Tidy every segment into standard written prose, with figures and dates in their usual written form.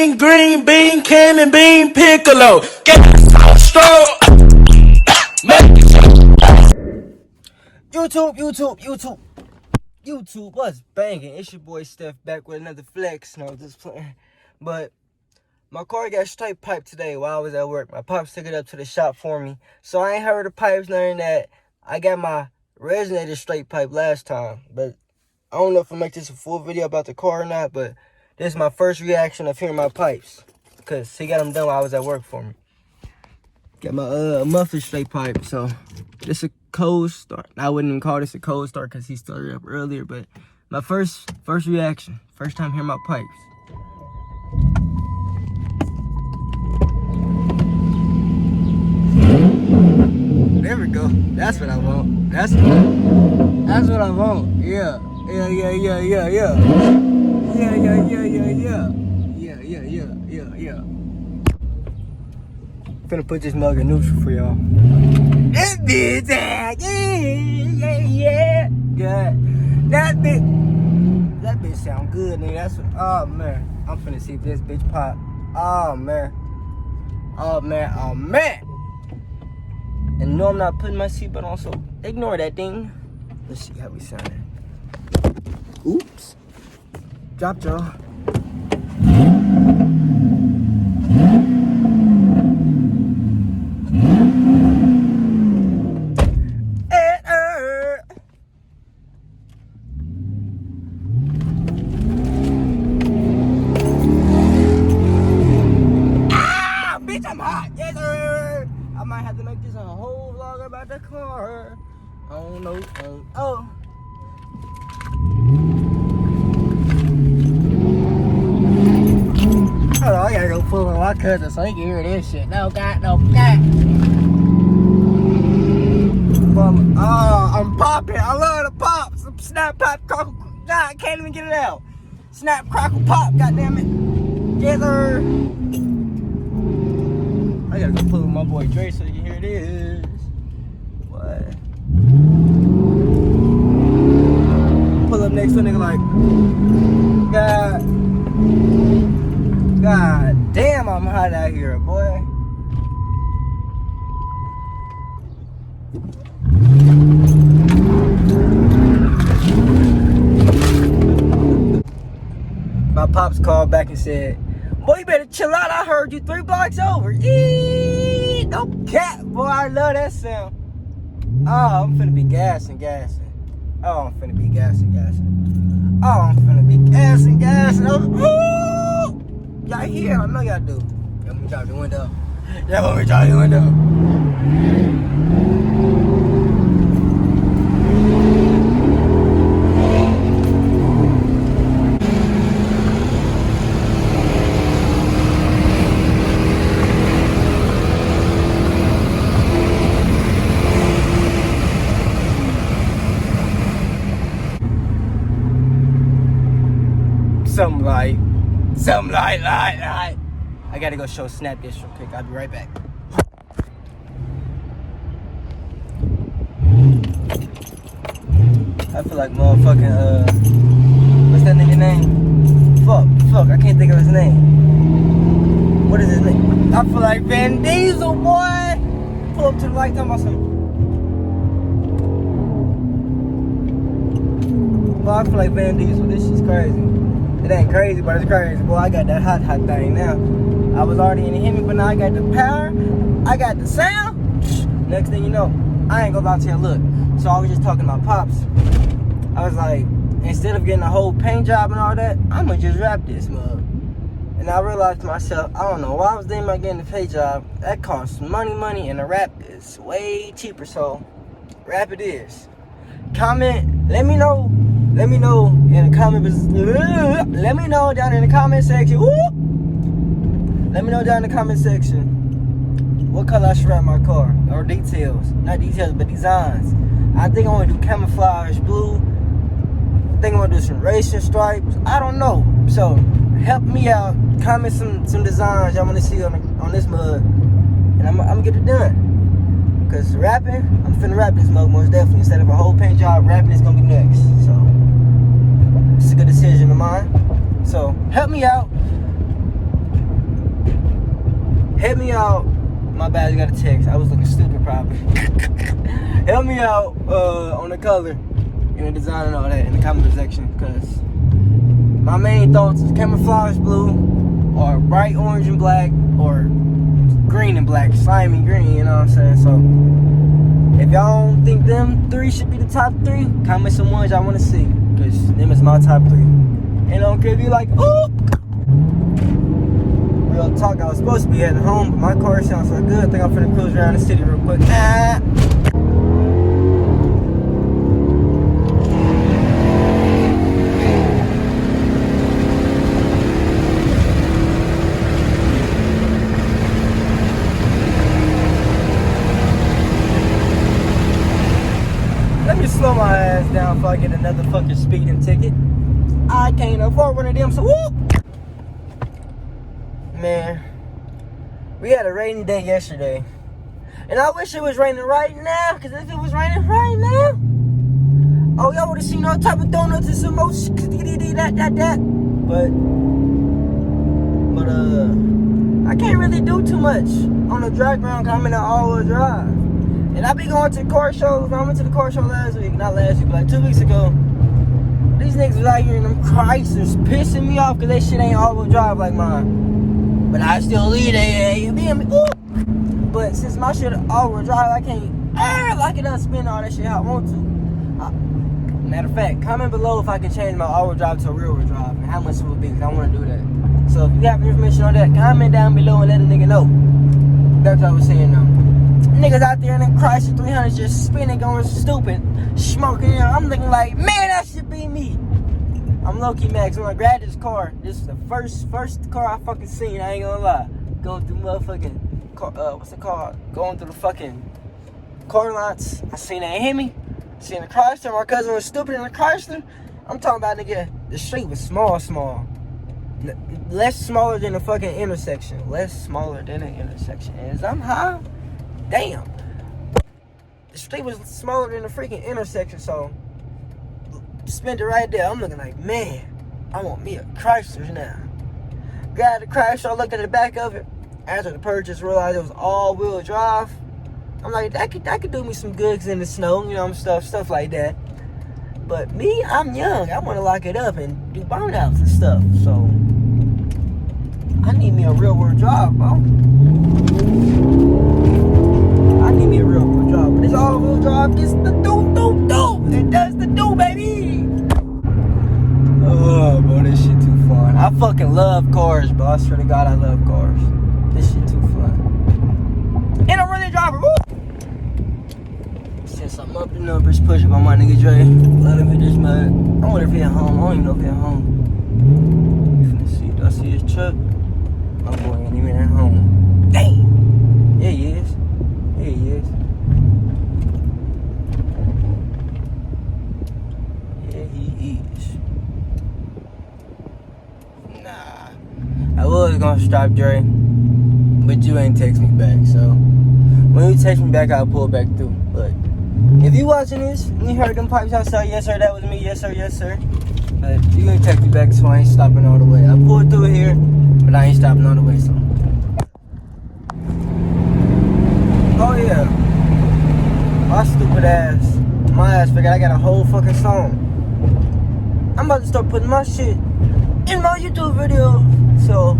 bean, green bean, cannon bean, piccolo. Get so strong. YouTube, what's banging? It's your boy Steph back with another flex. No, just playing. But my car got straight piped today while I was at work. My pops took it up to the shop for me. So I ain't heard the pipes, nothing that. I got my resonator straight pipe last time. But I don't know if I'll make this a full video about the car or not. But this is my first reaction of hearing my pipes. Because he got them done while I was at work for me. Got my muffler straight pipe. So this a cold start. I wouldn't even call this a cold start because he started up earlier. But my first reaction. First time hearing my pipes. There we go. That's what I want. That's what I want. Yeah. Finna put this mug in neutral for y'all. This bitch, yeah. Good. That bitch sound good, nigga. That's what. Oh man, I'm finna see if this bitch pop. Oh man. And no, I'm not putting my seatbelt on, so ignore that thing. Let's see how we sounding. Oops. Dropped y'all. Bitch, I'm hot. Yes, sir. I might have to make this a whole vlog about the car. Oh no. Oh. Hold on, I gotta go pull on my cousin so he can hear this shit. No, God. I'm popping. I love the pops. Snap, pop, crackle. Nah, I can't even get it out. Snap, crackle, pop. Goddamn it. Yes, sir. I gotta go pull with my boy Dre so you can hear this. What? Pull up next to a nigga like, God damn, I'm hot out here, boy. My pops called back and said, boy, you better chill out. I heard you 3 blocks over. Eee, no cap, boy. I love that sound. Oh, I'm finna be gassing. Oh, I'm finna be gassing. Oh, y'all hear? I know y'all do. Let me drop the window. Something like. I gotta go show Snap this real quick. I'll be right back. I feel like motherfucking, what's that nigga name? Fuck, I can't think of his name. What is his name? I feel like Van Diesel, boy. Pull up to the light, tell my son. Well, I feel like Van Diesel, this shit's crazy. It ain't crazy, but it's crazy. Boy, I got that hot thing now. I was already in the Hemi, but now I got the power. I got the sound. Next thing you know, I ain't gonna lie to you, look. So I was just talking about pops. I was like, instead of getting a whole paint job and all that, I'm gonna just wrap this mug. And I realized to myself, I don't know why I was thinking about getting a paint job. That costs money, and the wrap is way cheaper. So, wrap it is. Comment, let me know in the comment. Let me know down in the comment section. Let me know down in the comment section what color I should wrap my car, or details, not details, but designs. I think I want to do camouflage blue. I think I want to do some racing stripes. I don't know. So help me out. Comment some designs y'all want to see on this mug, and I'm gonna get it done. Cause rapping, I'm finna rap this mug most definitely. Instead of a whole paint job, rapping is gonna be next. So it's a good decision of mine. So help me out. Help me out. My bad, I got a text. I was looking stupid probably. Help me out on the color and the design and all that in the comment section, because my main thoughts is camouflage blue or bright orange and black or green and black, slimy green, you know what I'm saying? So if y'all don't think them three should be the top three, comment some ones y'all want to see, because them is my top three. And I don't care if you like, oh! Real talk, I was supposed to be heading home, but my car sounds so good. I think I'm finna cruise around the city real quick. Let me slow my ass down before I get another fucking speeding ticket. I can't afford one of them, so whoop! Man, we had a rainy day yesterday, and I wish it was raining right now, because if it was raining right now, oh, y'all would have seen all type of donuts and some more that. But I can't really do too much on the drag ground, because I'm in an all-wheel drive. And I be going to car shows. I went to the car show last week, not last week, but like 2 weeks ago. These niggas was out here in them Chryslers pissing me off, because they shit ain't all-wheel drive like mine. But I still lead it, you feel me? Ooh. But since my shit all-wheel drive, I can't like it spin all that shit how I want to. Matter of fact, comment below if I can change my all-wheel drive to a rear-wheel drive and how much it would be, because I want to do that. So if you have information on that, comment down below and let a nigga know. That's what I was saying though. Niggas out there in them Chrysler 300 just spinning, going stupid, smoking. You know, I'm looking like, man, that should be me. I'm low-key Max. When I grabbed this car, this is the first car I fucking seen, I ain't gonna lie. Going through motherfucking, what's it called? Going through the fucking car lots. I seen a Hemi, seen a Chrysler. My cousin was stupid in a Chrysler. I'm talking about, nigga, the street was small. Less smaller than the fucking intersection. Less smaller than the intersection. And as I'm high, damn. The street was smaller than the freaking intersection, so spent it right there. I'm looking like, man, I want me a Chrysler now. Got the Chrysler, I looked at the back of it. After the purchase, realized it was all-wheel drive. I'm like, that could do me some goods in the snow, you know, stuff like that. But me, I'm young. I want to lock it up and do burnouts and stuff. So I need me a real-world drive, bro. I need me a real-world drive. But this all-wheel drive gets the do. It does the do, baby. Oh, bro, this shit too fun. I fucking love cars, bro. I swear to God, I love cars. This shit too fun. And I'm really a driver. Woo! Since I'm up the numbers, pushing on my nigga Dre. Let him hit this mud. I wonder if he at home. I don't even know if he at home. You finna see? Do I see his truck? My boy ain't even at home. Damn. Yeah, he is. Yeah, he is. I was gonna stop Dre, but you ain't text me back, so when you text me back, I'll pull back through. But if you watching this and you heard them pipes outside, yes sir, that was me, yes sir. But you ain't text me back, so I ain't stopping all the way. I pulled through here, but I ain't stopping all the way, so. Oh yeah, my stupid ass, my ass figured I got a whole fucking song. I'm about to start putting my shit in my YouTube video. So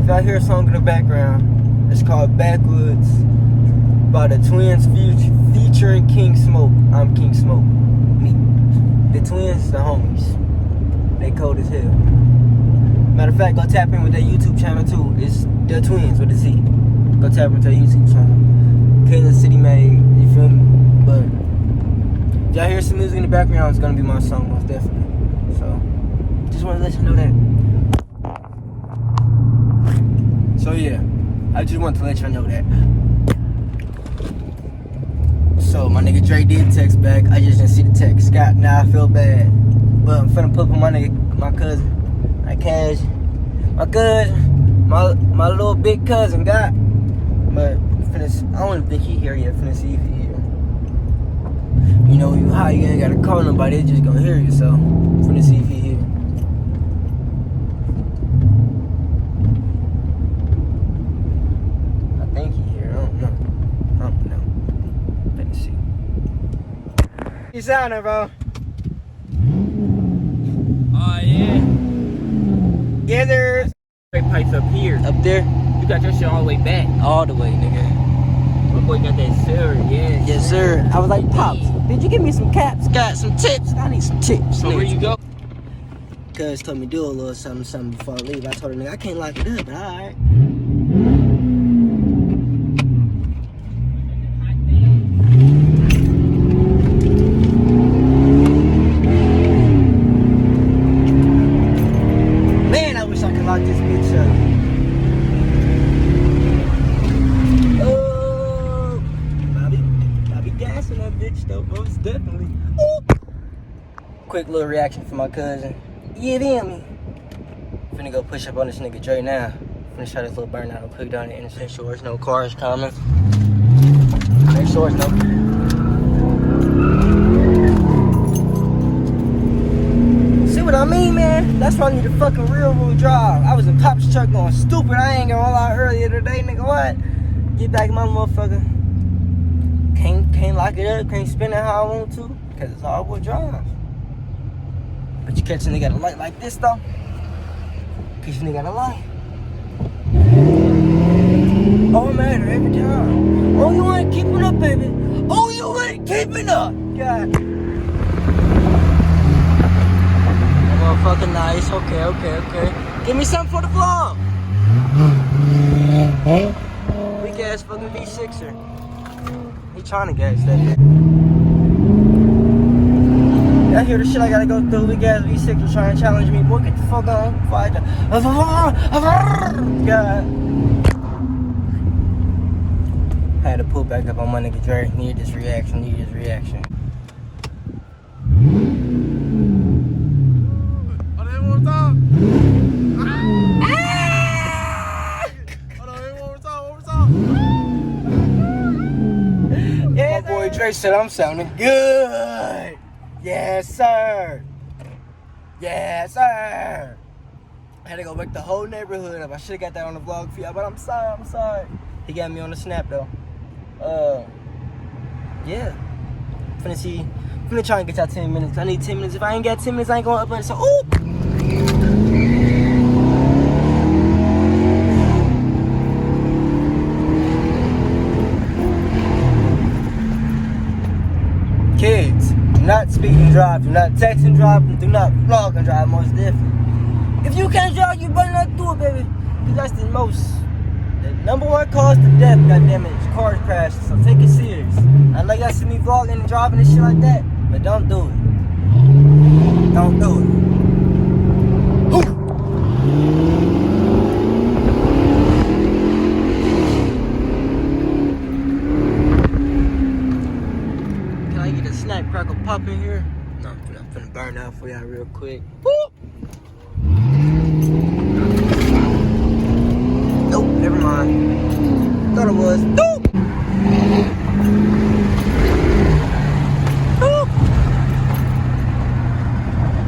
if I hear a song in the background, it's called Backwoods by the Twins featuring King Smoke. I'm King Smoke. Me. The Twins, the homies. They cold as hell. Matter of fact, go tap in with their YouTube channel too. It's The Twins with a Z. Go tap into their YouTube channel. Kansas City made, you feel me? But if y'all hear some music in the background, it's gonna be my song, most definitely. So just want to let you know that. So yeah, I just want to let y'all know that. So my nigga Dre did text back. I just didn't see the text. Scott, now I feel bad. But I'm finna put my nigga, my cousin, my Cash, my cousin, my little big cousin got. But I don't even think he here yet. Finna see if he here. You know, you high, you ain't gotta call nobody. They just gonna hear you. So finna see if he here. sounding, bro? Oh, yeah. Yeah, there's Straight pipes up here. up there. You got your shit all the way back. All the way, nigga. My boy got that sir, yeah. Yes, sir. I was like, Pops, did you give me some caps? Got some tips? I need some tips. So where you go? Cuz told me do a little something before I leave. I told her, nigga, I can't lock it up, but alright. Man, I wish I could lock this bitch up. Oh, Bobby gassing that bitch though, most definitely. Ooh. Quick little reaction from my cousin. You feel me? Finna go push up on this nigga Dre now. Finna shot this little burnout real quick down the interstate. Make sure there's no cars coming. Make sure there's no. See what I mean, man? That's why I need a fucking real drive. I was in Pop's truck going stupid. I ain't gonna lie earlier today, nigga. What? Get back in my motherfucker. Can't lock it up. Can't spin it how I want to. Because it's all-wheel drive. But you catch a nigga at a light like this, though. Cause you nigga got a light. Oh, matter every time. Oh, you ain't keeping up, baby. Oh, you ain't keeping up. God. That motherfucking nice. Okay. Give me something for the vlog. Weak ass fucking V6er. He trying to gas that shit. I hear the shit I gotta go through. Weak ass V6 was trying to challenge me. Boy, get the fuck on. Fight. God. I had to pull back up on my nigga Dre. Needed this reaction. Oh, they one more time. Hold on, one more time. Yeah, my boy Dre said I'm sounding good. Yes, sir. Yes, sir. I had to go wake the whole neighborhood up. I should have got that on the vlog for y'all, but I'm sorry. He got me on the snap though. Yeah. Finna try and get y'all 10 minutes. I need 10 minutes. If I ain't got 10 minutes, I ain't gonna upload it. So, ooh. Kids, do not speak and drive. Do not text and drive. Do not vlog and drive, most definitely. If you can't drive, you better not do it, baby. Because that's the number one cause to death, goddammit, is cars crashing. So take it serious. I know y'all see me vlogging and driving and shit like that, but don't do it. Don't do it. Ooh. Can I get a snack crackle pop in here? No, I'm finna burn out for y'all real quick. Woo! Nope, never mind. Thought it was. Nope! Nope!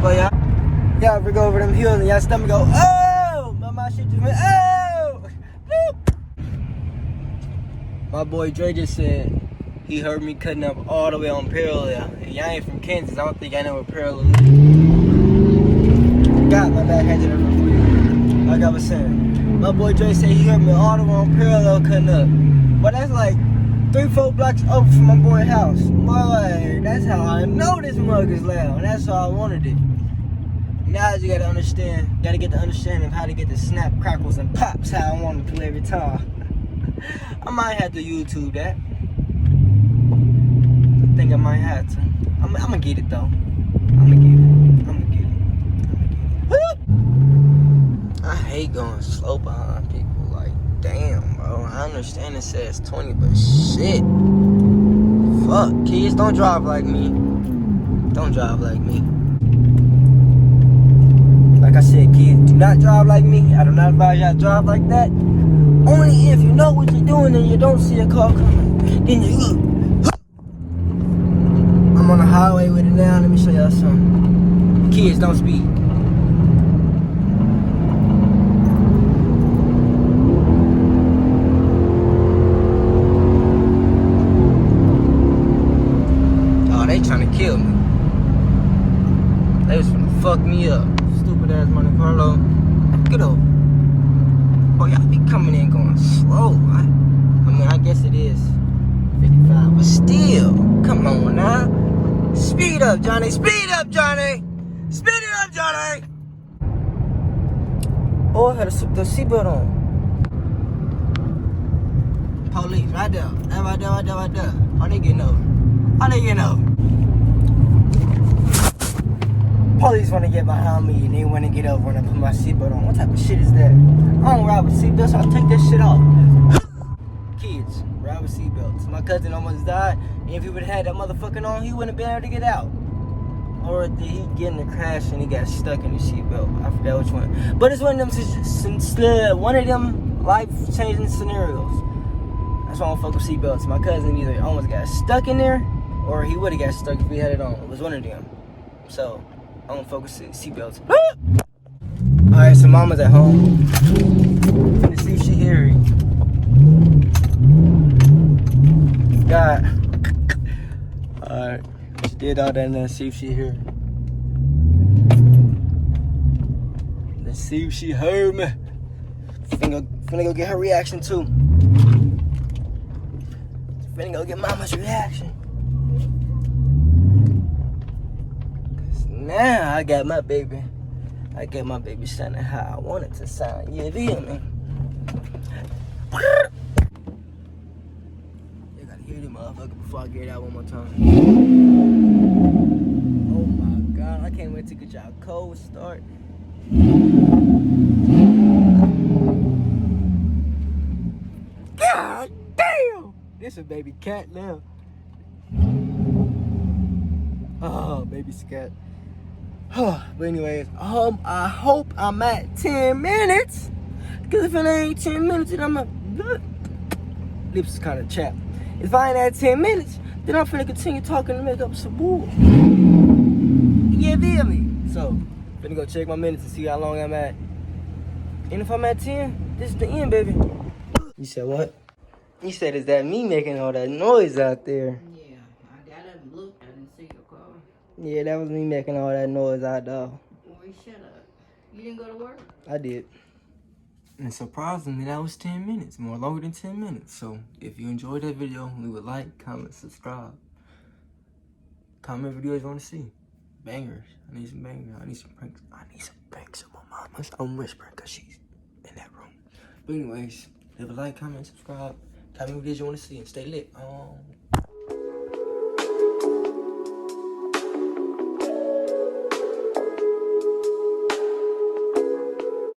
But y'all ever go over them hills and y'all stomach go, oh! My shit just went, oh! Nope! My boy Dre just said he heard me cutting up all the way on parallel. And y'all ain't from Kansas, I don't think I know what parallel is. God, my bad, had to real quick. Like I was saying. My boy Dre said he heard me all the way on parallel cutting up. But that's like 3-4 blocks over from my boy's house. Boy, that's how I know this mug is loud. That's how I wanted it. Now you gotta understand, gotta get the understanding of how to get the snap, crackles, and pops how I want it to every time. I might have to YouTube that. I think I might have to. I'm gonna get it though. I'm gonna get it. Woo! I hate going slow behind people. Like, damn, bro. I understand it says 20, but shit. Fuck, kids, don't drive like me. Don't drive like me. Like I said, kids, do not drive like me. I do not advise y'all to drive like that. Only if you know what you're doing and you don't see a car coming. Then you look. I'm on the highway with it now. Let me show y'all something. Kids, don't speed. They trying to kill me. They was finna fuck me up. Stupid ass Monte Carlo. Get over. Boy, y'all be coming in going slow. I mean, I guess it is 55, but still, come on now. Speed up, Johnny. Speed up, Johnny. Speed it up, Johnny. Oh, I had the seatbelt on. Police, right there. Right there. Oh, they getting over. Police want to get behind me and they want to get over when I put my seatbelt on. What type of shit is that? I don't ride with seatbelts, so I'll take that shit off. Kids, ride with seatbelts. My cousin almost died, and if he would have had that motherfucking on, he wouldn't have been able to get out. Or did he get in a crash and he got stuck in the seatbelt? I forgot which one. But it's one of them life-changing scenarios. That's why I don't fuck with seatbelts. My cousin either almost got stuck in there, or he would have got stuck if he had it on. It was one of them. So, I don't fuck with seatbelts. Alright, so mama's at home. Let's see if she hear it. God. Alright. She did all that and let's see if she heard. Let's see if she heard me. Finna go get her reaction too. Finna go get mama's reaction. Cause now I got my baby sounding how I want it to sound. You feel me? You gotta hear this motherfucker before I get it out one more time. Oh my God, I can't wait to get y'all cold start. God damn! This a baby cat now. Oh, baby scat. But anyways, I hope I'm at 10 minutes. Cause if it ain't 10 minutes, then I'm a lips is kind of chapped. If I ain't at 10 minutes, then I'm finna continue talking to make up some bull. You feel me? So, finna go check my minutes and see how long I'm at. And if I'm at 10, this is the end, baby. You said what? You said, is that me making all that noise out there? Yeah, I got up and looked. I didn't see your car. Yeah, that was me making all that noise out there. Boy, shut up. You didn't go to work? I did. And surprisingly, that was 10 minutes. More longer than 10 minutes. So, if you enjoyed that video, leave a like, comment, subscribe. Comment videos you want to see. Bangers. I need some bangers. I need some pranks. I need some pranks on my mama. I'm whispering because she's in that room. But anyways, leave a like, comment, subscribe. Comment videos you want to see and stay lit.